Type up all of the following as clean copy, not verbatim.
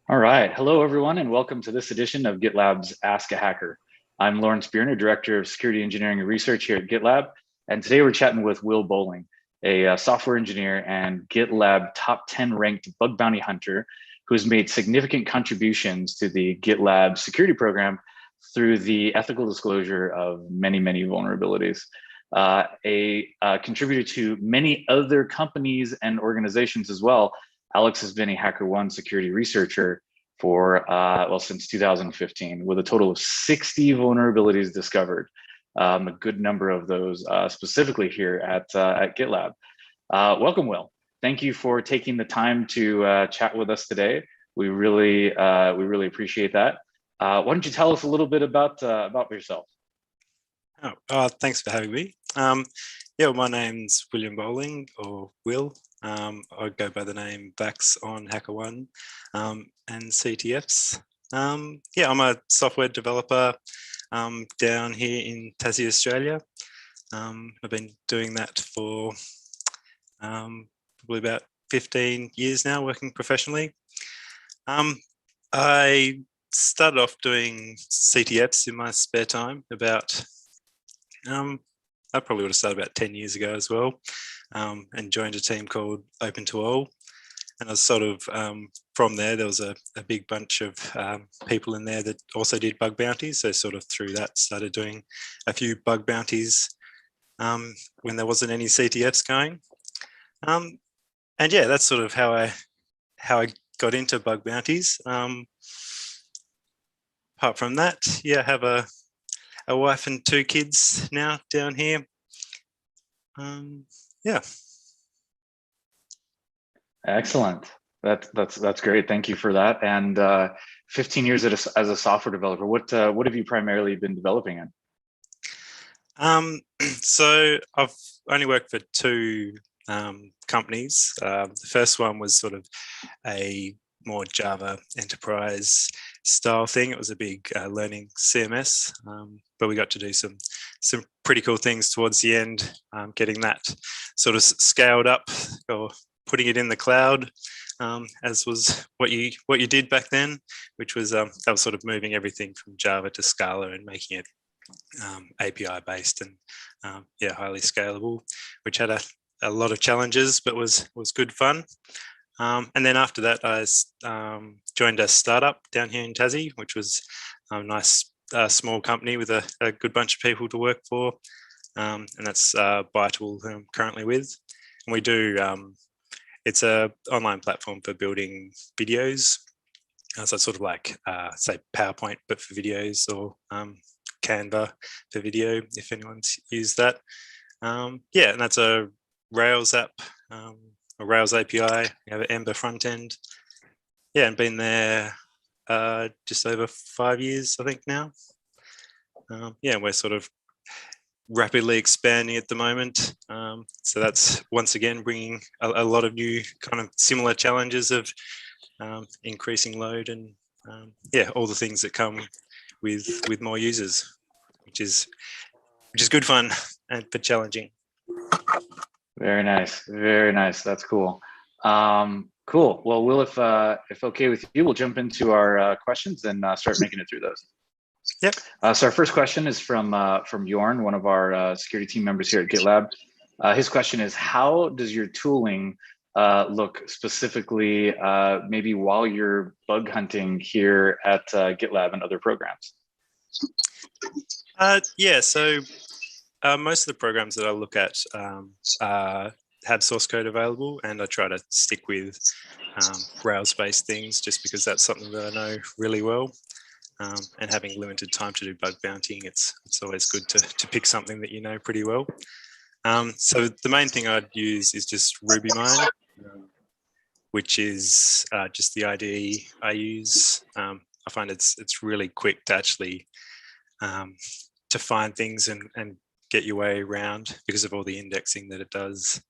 All right. Hello, everyone, and welcome to this edition of GitLab's Ask a Hacker. I'm Lawrence Bierner, Director of Security Engineering and Research here at GitLab. And today we're chatting with Will Bowling, a software engineer and GitLab top 10 ranked bug bounty hunter who has made significant contributions to the GitLab security program through the ethical disclosure of many, many vulnerabilities. A contributor to many other companies and organizations as well. Alex has been a HackerOne security researcher for, since 2015, with a total of 60 vulnerabilities discovered. A good number of those specifically here at GitLab. Welcome, Will. Thank you for taking the time to chat with us today. We really appreciate that. Why don't you tell us a little bit about yourself? Thanks for having me. My name's William Bowling, or Will. I go by the name Vax on HackerOne and CTFs. I'm a software developer down here in Tassie, Australia. I've been doing that for probably about 15 years now, working professionally. I started off doing CTFs in my spare time about I probably would have started about 10 years ago as well, and joined a team called Open to All. And I was sort of, from there was a big bunch of people in there that also did bug bounties. So sort of through that started doing a few bug bounties when there wasn't any CTFs going. And yeah, that's sort of how I got into bug bounties. Apart from that, I have a wife and 2 kids now down here. Excellent. That's great. Thank you for that. And 15 years as a software developer. What have you primarily been developing in? So I've only worked for 2 companies. The first one was sort of a more Java enterprise style thing. It was a big learning CMS, but we got to do some pretty cool things towards the end, getting that sort of scaled up or putting it in the cloud, as was what you did back then, which was that was sort of moving everything from Java to Scala and making it API based and highly scalable, which had a lot of challenges, but was good fun. And then after that, I joined a startup down here in Tassie, which was a nice small company with a good bunch of people to work for. And that's Bytable, who I'm currently with. And we do, it's an online platform for building videos. So it's sort of like, say, PowerPoint, but for videos, or Canva for video, if anyone's used that. And that's a Rails app, a Rails API. We have an Ember front end. And been there just over 5 years, I think now. We're sort of rapidly expanding at the moment. So that's once again bringing a lot of new kind of similar challenges of increasing load and all the things that come with more users, which is good fun and but challenging. Very nice. That's cool. Cool. Well, Will, if okay with you, we'll jump into our questions and start making it through those. Yep. So our first question is from Jorn, one of our security team members here at GitLab. His question is, how does your tooling look specifically, maybe while you're bug hunting here at GitLab and other programs? So most of the programs that I look at have source code available, and I try to stick with Rails-based things just because that's something that I know really well. And having limited time to do bug bountying, it's always good to pick something that you know pretty well. So the main thing I'd use is just RubyMine, which is just the IDE I use. I find it's really quick to actually to find things and get your way around because of all the indexing that it does.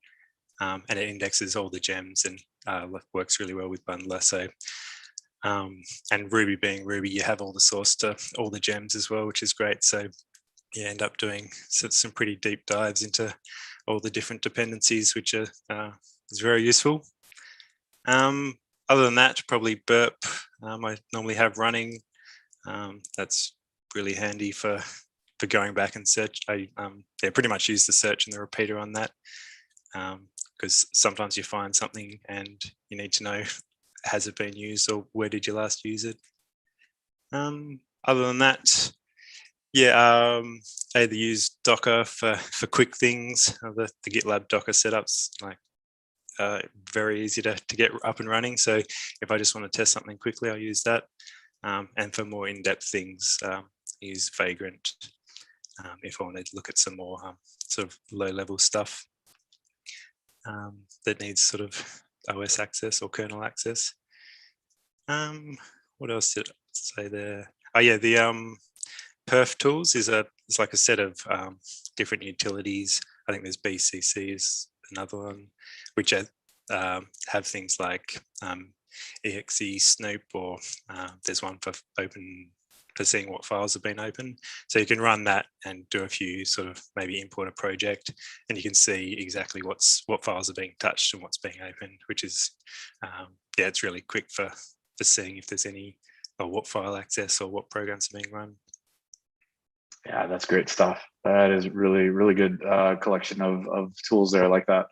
And it indexes all the gems and works really well with bundler. So, and Ruby being Ruby, you have all the source to all the gems as well, which is great. So you end up doing some pretty deep dives into all the different dependencies, which are is very useful. Other than that, probably burp. I normally have running. That's really handy for going back and search. I pretty much use the search and the repeater on that, because sometimes you find something and you need to know, has it been used or where did you last use it? Other than that, yeah, I either use Docker for quick things. The GitLab Docker setups, like very easy to get up and running. So if I just want to test something quickly, I'll use that. And for more in-depth things, use Vagrant if I want to look at some more sort of low-level stuff that needs sort of OS access or kernel access. What else did I say there? Oh yeah, the perf tools is like a set of different utilities. I think there's BCC is another one, which have things like exe snoop, or there's one for seeing what files have been opened. So you can run that and do a few sort of maybe import a project, and you can see exactly what files are being touched and what's being opened, which is yeah, it's really quick for seeing if there's any, or what file access or what programs are being run. Yeah, that's great stuff. That is really, really good collection of tools there like that.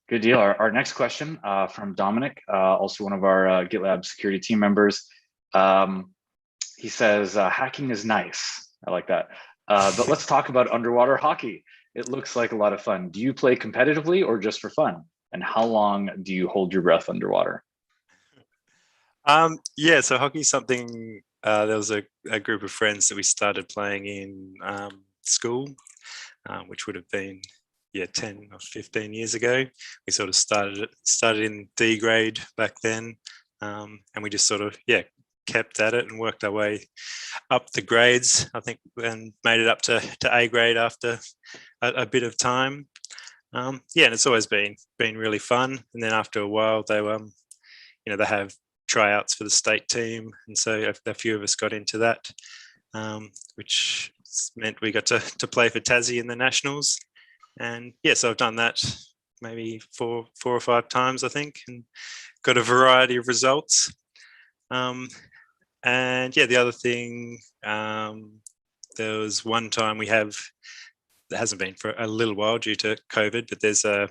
Good deal. Our next question from Dominic, also one of our GitLab security team members. He says, hacking is nice. I like that. But let's talk about underwater hockey. It looks like a lot of fun. Do you play competitively or just for fun? And how long do you hold your breath underwater? Yeah, so hockey is something, there was a group of friends that we started playing in school, which would have been 10 or 15 years ago. We sort of started in D grade back then, and we just sort of kept at it and worked our way up the grades, I think, and made it up to A grade after a bit of time. And it's always been really fun. And then after a while, they they have tryouts for the state team, and so a few of us got into that, which meant we got to play for Tassie in the nationals. And so I've done that maybe four or five times, I think, and got a variety of results. And the other thing, there was one time that hasn't been for a little while due to COVID, but there's a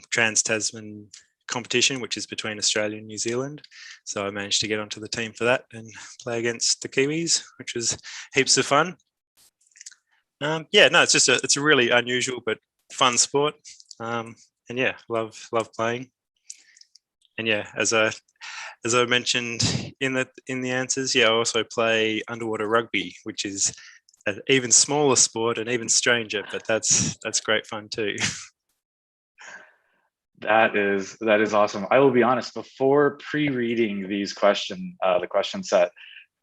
Trans-Tasman competition, which is between Australia and New Zealand. So I managed to get onto the team for that and play against the Kiwis, which was heaps of fun. It's a really unusual but fun sport, and love playing. And as I mentioned in the answers, I also play underwater rugby, which is an even smaller sport and even stranger, but that's great fun too. That is awesome. I will be honest, before pre-reading these the question set,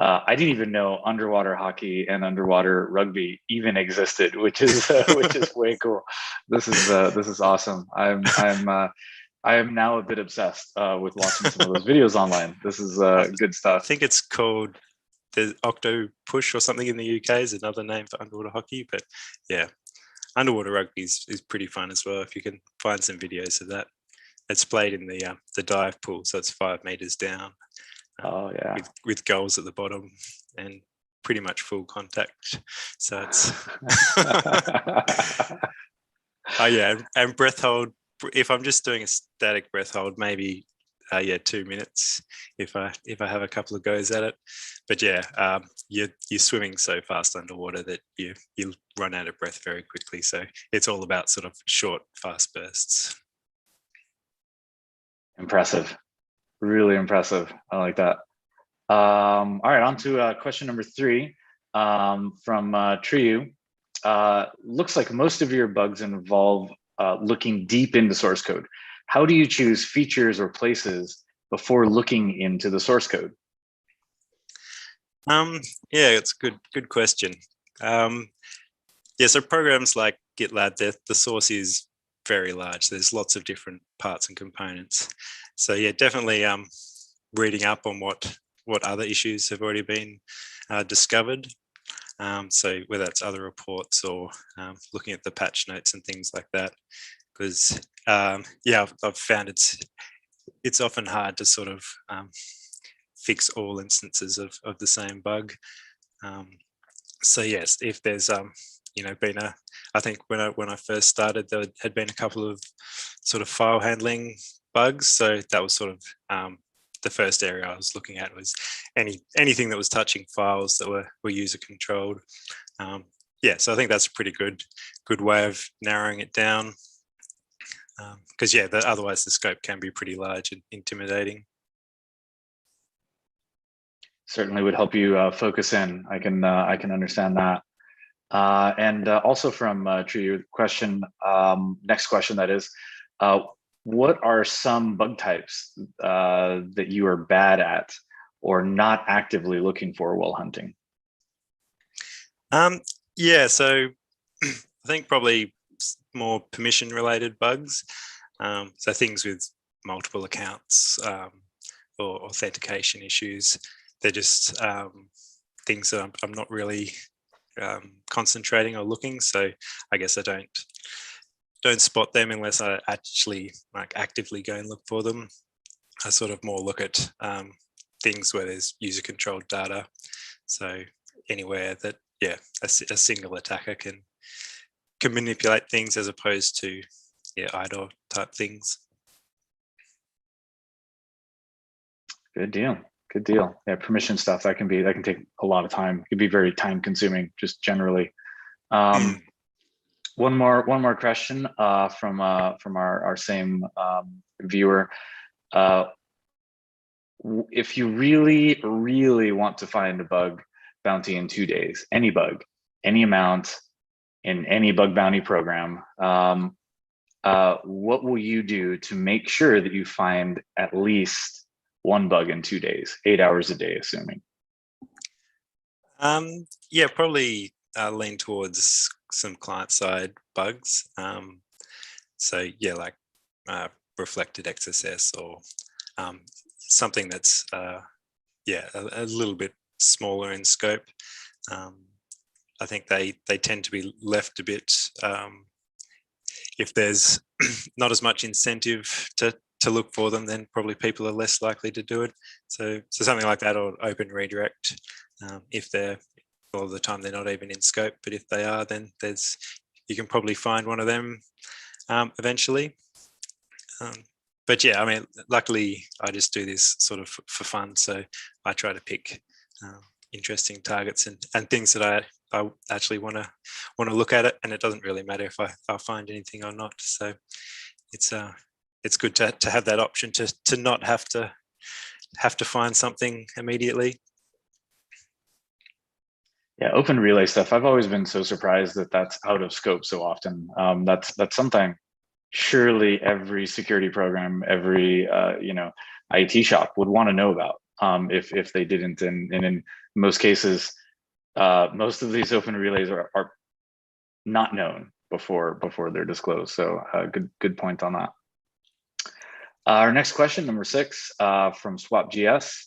I didn't even know underwater hockey and underwater rugby even existed, which is way cool. This is awesome. I am now a bit obsessed with watching some of those videos online. This is good stuff. I think it's called the Octo Push or something in the UK is another name for underwater hockey, but underwater rugby is pretty fun as well if you can find some videos of that. It's played in the dive pool, so it's 5 meters down. With goals at the bottom and pretty much full contact. So it's and breath hold. If I'm just doing a static breath hold, maybe 2 minutes if I have a couple of goes at it. But you're swimming so fast underwater that you run out of breath very quickly. So it's all about sort of short, fast bursts. Impressive, really impressive. I like that. All right, on to question number 3 from Triu. Looks like most of your bugs involve looking deep into source code. How do you choose features or places before looking into the source code? It's a good question. So programs like GitLab, the source is very large. There's lots of different parts and components. So definitely reading up on what other issues have already been discovered. So whether that's other reports or looking at the patch notes and things like that, because I've found it's often hard to sort of fix all instances of the same bug. So yes, if there's been I think when I first started, there had been a couple of sort of file handling bugs. So that was sort of the first area I was looking at, was anything that was touching files that were user controlled. Yeah, so I think that's a pretty good way of narrowing it down. Because otherwise the scope can be pretty large and intimidating. Certainly would help you focus in. I can understand that. And also from Tree, question, next question that is, what are some bug types that you are bad at or not actively looking for while hunting? Yeah, so I think probably more permission related bugs. So things with multiple accounts or authentication issues. They're just things that I'm not really concentrating or looking. So I guess I don't spot them unless I actually actively go and look for them. I sort of more look at things where there's user controlled data. So anywhere that a single attacker can manipulate things, as opposed to IDOR type things. Good deal. Good deal. Yeah, permission stuff that can take a lot of time. It can be very time consuming, just generally. One more question from our same viewer. If you really want to find a bug bounty in 2 days, any bug, any amount, in any bug bounty program, what will you do to make sure that you find at least one bug in 2 days, 8 hours a day, assuming? Yeah, probably lean towards some client-side bugs. So yeah, like reflected XSS or something that's a little bit smaller in scope. I think they tend to be left a bit if there's not as much incentive to look for them, then probably people are less likely to do it. So something like that, or open redirect, if they're, all the time they're not even in scope, but if they are, then you can probably find one of them eventually. But yeah, I mean, luckily I just do this sort of for fun. So I try to pick interesting targets and things that I actually want to look at it, and it doesn't really matter if I find anything or not. So it's good to have that option to not have to find something immediately. Yeah, open relay stuff. I've always been so surprised that that's out of scope so often. That's something surely every security program, every IT shop would want to know about. If they didn't, and in most cases, most of these open relays are not known before they're disclosed. So good point on that. Our next question, number 6, from SwapGS.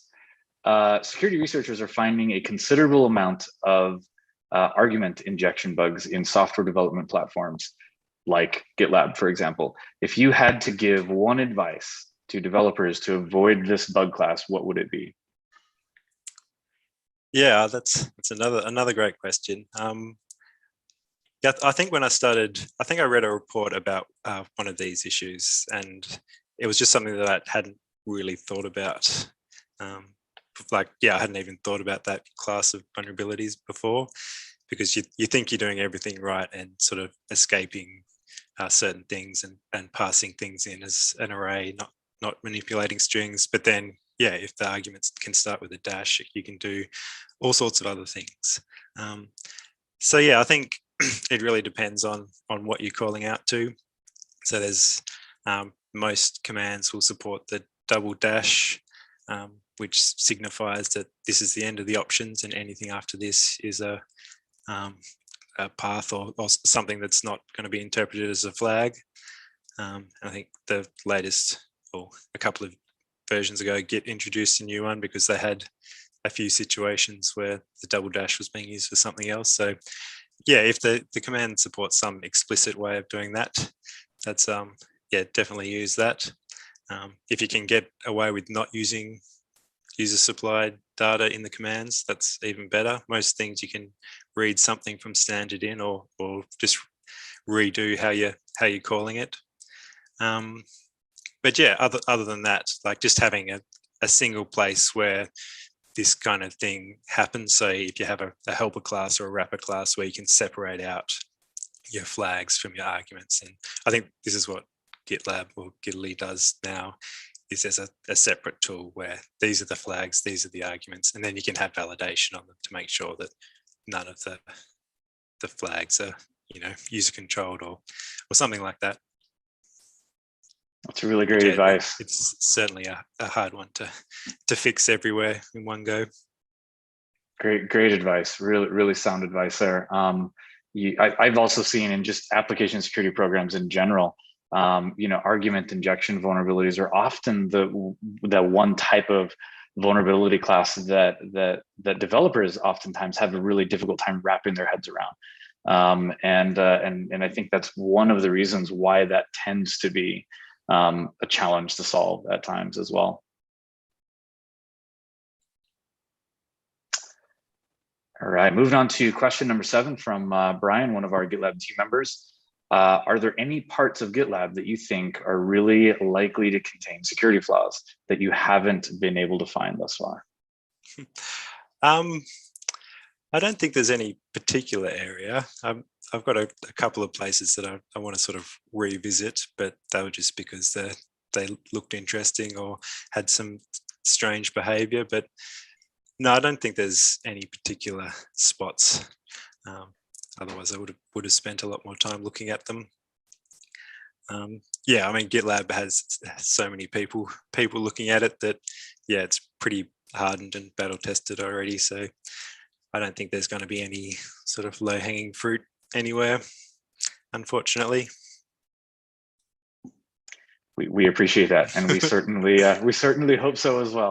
Security researchers are finding a considerable amount of argument injection bugs in software development platforms like GitLab, for example. If you had to give one advice to developers to avoid this bug class, what would it be? Yeah, that's another great question. Yeah, I think when I started, I think I read a report about one of these issues, and it was just something that I hadn't really thought about. I hadn't even thought about that class of vulnerabilities before, because you think you're doing everything right and sort of escaping certain things and passing things in as an array, not manipulating strings. But then, if the arguments can start with a dash, you can do all sorts of other things. So I think it really depends on what you're calling out to. So there's most commands will support the double dash, which signifies that this is the end of the options, and anything after this is a path or something that's not going to be interpreted as a flag. I think the latest, or a couple of versions ago, Git introduced a new one because they had a few situations where the double dash was being used for something else. So if the command supports some explicit way of doing that, that's definitely use that. If you can get away with not using user supplied data in the commands, that's even better. Most things you can read something from standard in, or just redo how you're calling it. But yeah, other than that, like just having a single place where this kind of thing happens. So if you have a helper class or a wrapper class where you can separate out your flags from your arguments. And I think this is what GitLab or Gitly does now, is there's a separate tool where these are the flags, these are the arguments, and then you can have validation on them to make sure that none of the flags are, user controlled or something like that. That's really great advice. It's certainly a hard one to fix everywhere in one go. Great advice. Really sound advice there. I've also seen in just application security programs in general, argument injection vulnerabilities are often the one type of vulnerability class that developers oftentimes have a really difficult time wrapping their heads around. And I think that's one of the reasons why that tends to be a challenge to solve at times as well. All right, moving on to question number 7 from Brian, one of our GitLab team members. Are there any parts of GitLab that you think are really likely to contain security flaws that you haven't been able to find thus far? I don't think there's any particular area. I've got a couple of places that I want to sort of revisit, but they were just because they looked interesting or had some strange behavior. But no, I don't think there's any particular spots. Otherwise, I would have spent a lot more time looking at them. Yeah, I mean, GitLab has so many people looking at it that, yeah, it's pretty hardened and battle tested already. So I don't think there's going to be any sort of low hanging fruit anywhere, unfortunately. We appreciate that, and we certainly hope so as well.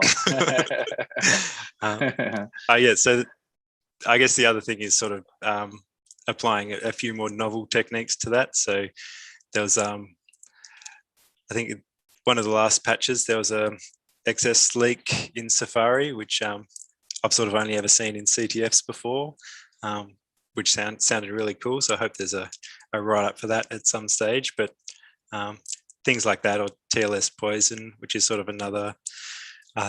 Yeah, so I guess the other thing is sort of applying a few more novel techniques to that. So there was, I think one of the last patches, there was a XS leak in Safari, which I've sort of only ever seen in CTFs before, which sounded really cool. So I hope there's a write-up for that at some stage. But things like that, or TLS poison, which is sort of another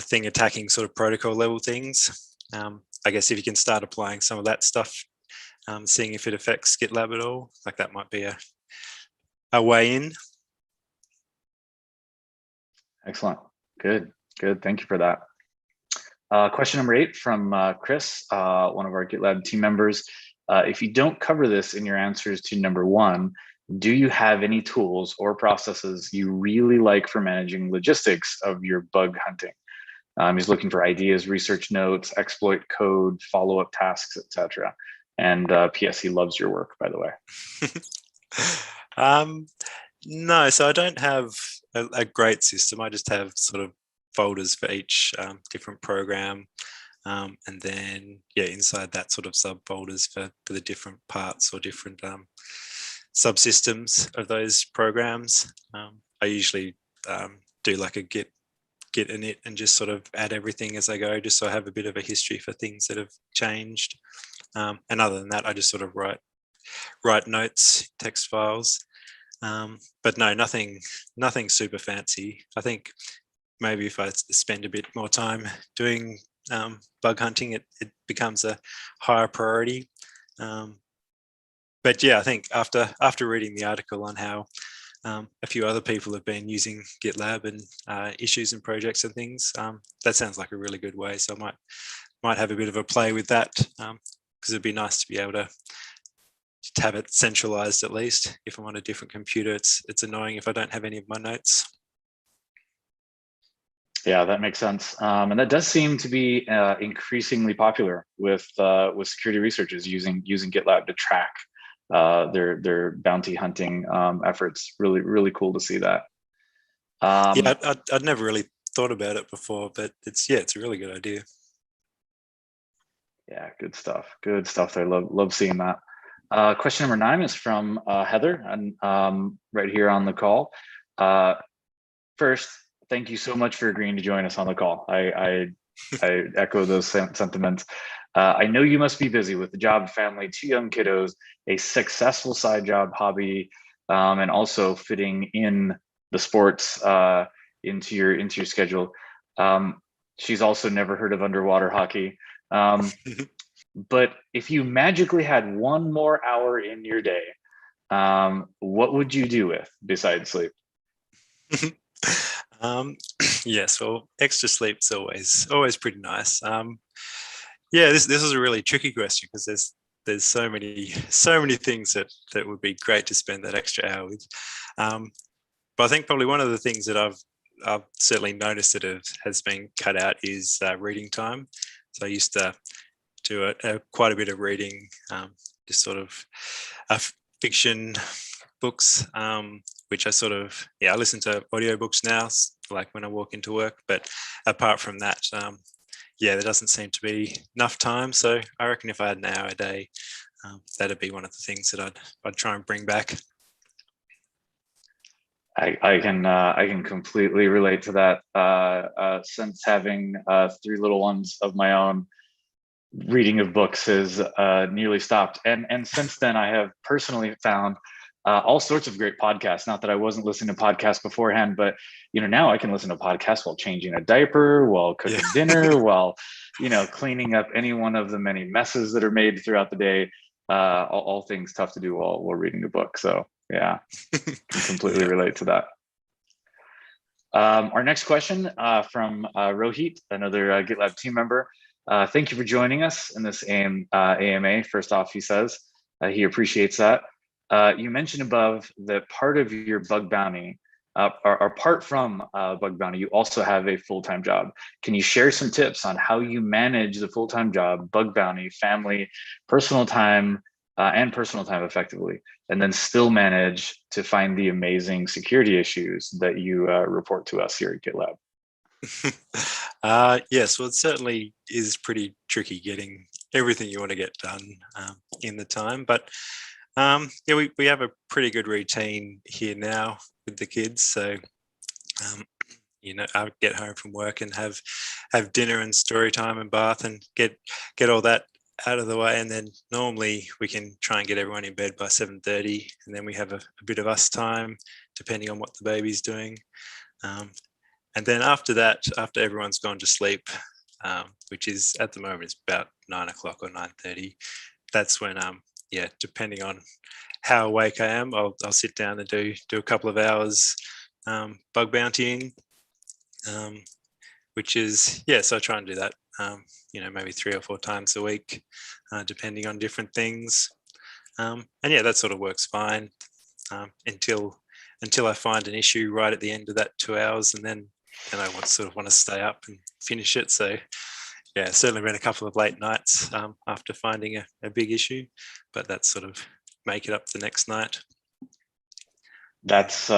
thing attacking sort of protocol level things. I guess if you can start applying some of that stuff, seeing if it affects GitLab at all, like that might be a way in. Excellent. Good. Thank you for that. Question number 8 from Chris, one of our GitLab team members. If you don't cover this in your answers to number 1, do you have any tools or processes you really like for managing logistics of your bug hunting? He's looking for ideas, research notes, exploit code, follow-up tasks, etc. And P.S. he loves your work, by the way. No, so I don't have a great system. I just have sort of folders for each different program. And then, yeah, inside that sort of subfolders for the different parts or different subsystems of those programs. I usually do like a git init and just sort of add everything as I go, just so I have a bit of a history for things that have changed. And other than that, I just sort of write notes, text files. But no, nothing super fancy. I think maybe if I spend a bit more time doing bug hunting, it becomes a higher priority. But yeah, I think after reading the article on how a few other people have been using GitLab and issues and projects and things, that sounds like a really good way. So I might have a bit of a play with that, because it'd be nice to be able to have it centralized. At least if I'm on a different computer, it's annoying if I don't have any of my notes. Yeah, that makes sense. And that does seem to be increasingly popular with security researchers using GitLab to track their bounty hunting efforts. Really cool to see that. Yeah, I'd never really thought about it before, but it's a really good idea. Yeah, good stuff. There. Love seeing that. Question number 9 is from Heather, and right here on the call. First, thank you so much for agreeing to join us on the call. I echo those sentiments. I know you must be busy with the job, family, two young kiddos, a successful side job, hobby, and also fitting in the sports into your schedule. Um, she's also never heard of underwater hockey. But if you magically had one more hour in your day, what would you do with besides sleep? um, yes, well, extra sleep's always pretty nice. Yeah, this is a really tricky question because there's so many things that would be great to spend that extra hour with. But I think probably one of the things that I've certainly noticed that has been cut out is reading time. So I used to do quite a bit of reading, just sort of fiction books, which I listen to audiobooks now, like when I walk into work. But apart from that, there doesn't seem to be enough time. So I reckon if I had an hour a day, that'd be one of the things that I'd try and bring back. I can completely relate to that. Since having three little ones of my own, reading of books has nearly stopped, and since then I have personally found all sorts of great podcasts. Not that I wasn't listening to podcasts beforehand, but now I can listen to podcasts while changing a diaper, while cooking dinner, while cleaning up any one of the many messes that are made throughout the day. All things tough to do while reading a book. So yeah, can completely Yeah. relate to that. Our next question from Rohit, another GitLab team member. Thank you for joining us in this AMA. First off, he says he appreciates that. You mentioned above that part of your bug bounty, or apart from bug bounty, you also have a full-time job. Can you share some tips on how you manage the full-time job, bug bounty, family, personal time, and personal time effectively, and then still manage to find the amazing security issues that you report to us here at GitLab? Yes, well, it certainly is pretty tricky getting everything you want to get done in the time. But we have a pretty good routine here now with the kids. So, I get home from work and have dinner and story time and bath and get all that out of the way, and then normally we can try and get everyone in bed by 7:30, and then we have a bit of us time depending on what the baby's doing. And then after that, after everyone's gone to sleep, which is at the moment it's about 9 o'clock or 9:30, that's when depending on how awake I am, I'll sit down and do a couple of hours bug bountying, which is so I try and do that maybe 3 or 4 times a week, depending on different things. And that sort of works fine until I find an issue right at the end of that 2 hours, and then I want to stay up and finish it. So certainly been a couple of late nights after finding a big issue, but that's sort of make it up the next night. That's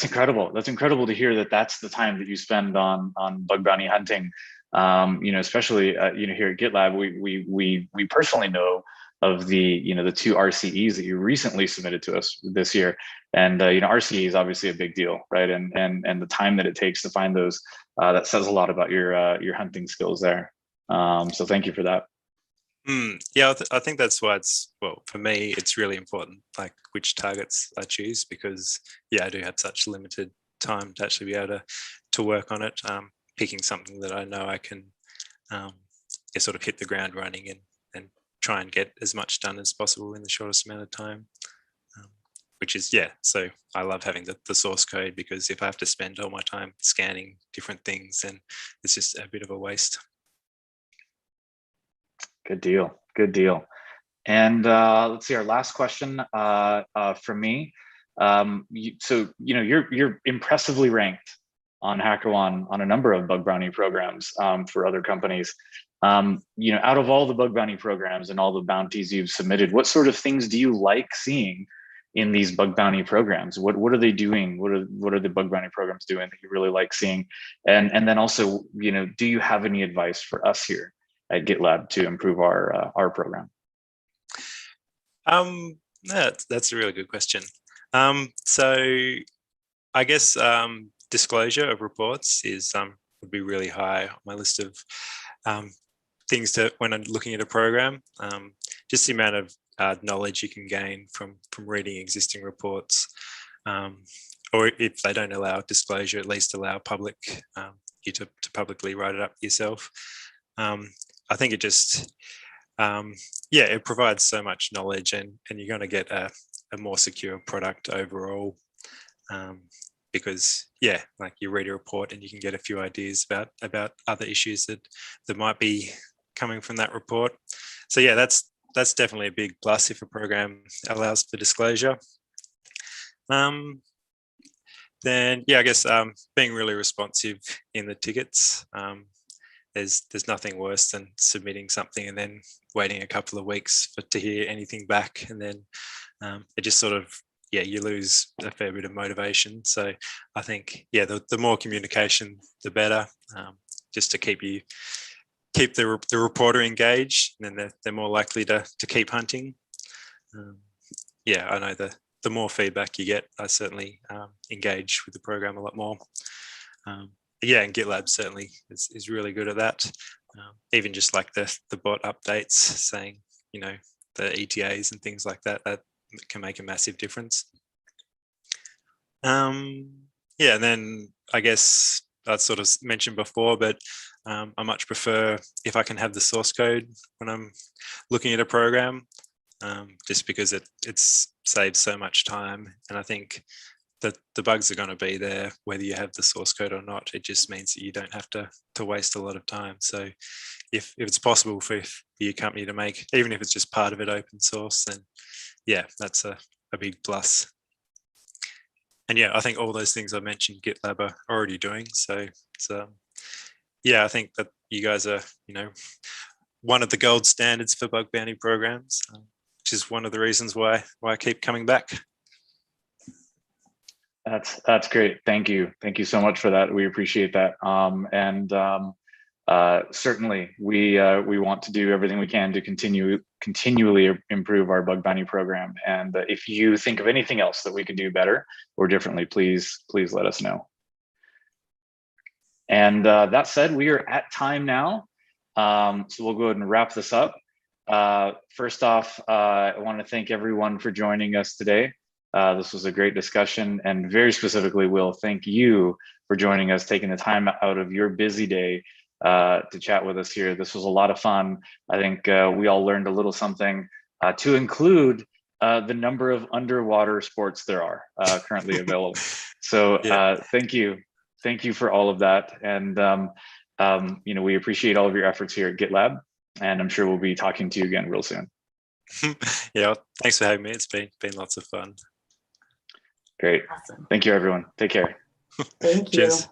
incredible. That's incredible to hear that that's the time that you spend on bug bounty hunting. Especially here at GitLab, we personally know of the two RCEs that you recently submitted to us this year, and RCE is obviously a big deal, right? And the time that it takes to find those, that says a lot about your hunting skills there. So thank you for that. I think that's why for me, it's really important, like which targets I choose, because I do have such limited time to actually be able to work on it. Picking something that I know I can sort of hit the ground running and try and get as much done as possible in the shortest amount of time, which is, so I love having the source code, because if I have to spend all my time scanning different things, then it's just a bit of a waste. Good deal. And let's see, our last question from me. You're impressively ranked on HackerOne on a number of bug bounty programs for other companies. Out of all the bug bounty programs and all the bounties you've submitted, what sort of things do you like seeing in these bug bounty programs? What are they doing? What are the bug bounty programs doing that you really like seeing? And then also, do you have any advice for us here at GitLab to improve our program? That's a really good question. So I guess disclosure of reports is would be really high on my list of things to when I'm looking at a program. Just the amount of knowledge you can gain from reading existing reports, or if they don't allow disclosure, at least allow public you to publicly write it up yourself. I think it just it provides so much knowledge, and you're going to get a more secure product overall, because like you read a report and you can get a few ideas about other issues that might be coming from that report. So that's definitely a big plus if a program allows for disclosure. Then I guess being really responsive in the tickets. There's nothing worse than submitting something and then waiting a couple of weeks to hear anything back, and then it just sort of you lose a fair bit of motivation. So I think the more communication the better, just to keep the reporter engaged, and then they're more likely to keep hunting. I know the more feedback you get, I certainly engage with the program a lot more. And GitLab certainly is really good at that. Even just like the bot updates saying, the ETAs and things like that can make a massive difference. And then I guess I sort of mentioned before, but I much prefer if I can have the source code when I'm looking at a program, just because it saves so much time. And I think that the bugs are going to be there whether you have the source code or not. It just means that you don't have to waste a lot of time. So if it's possible for your company to make, even if it's just part of it open source, then that's a big plus. And I think all those things I mentioned GitLab are already doing. So I think that you guys are, one of the gold standards for bug bounty programs, which is one of the reasons why I keep coming back. That's great. Thank you. Thank you so much for that. We appreciate that. Certainly we want to do everything we can to continually improve our bug bounty program. And if you think of anything else that we could do better or differently, please let us know. And that said, we are at time now. So we'll go ahead and wrap this up. First off, I want to thank everyone for joining us today. This was a great discussion, and very specifically, Will, thank you for joining us, taking the time out of your busy day to chat with us here. This was a lot of fun. I think we all learned a little something, to include the number of underwater sports there are currently available. So thank you for all of that. And we appreciate all of your efforts here at GitLab, and I'm sure we'll be talking to you again real soon. Thanks for having me. It's been lots of fun. Great. Awesome. Thank you, everyone. Take care. Thank you. Cheers.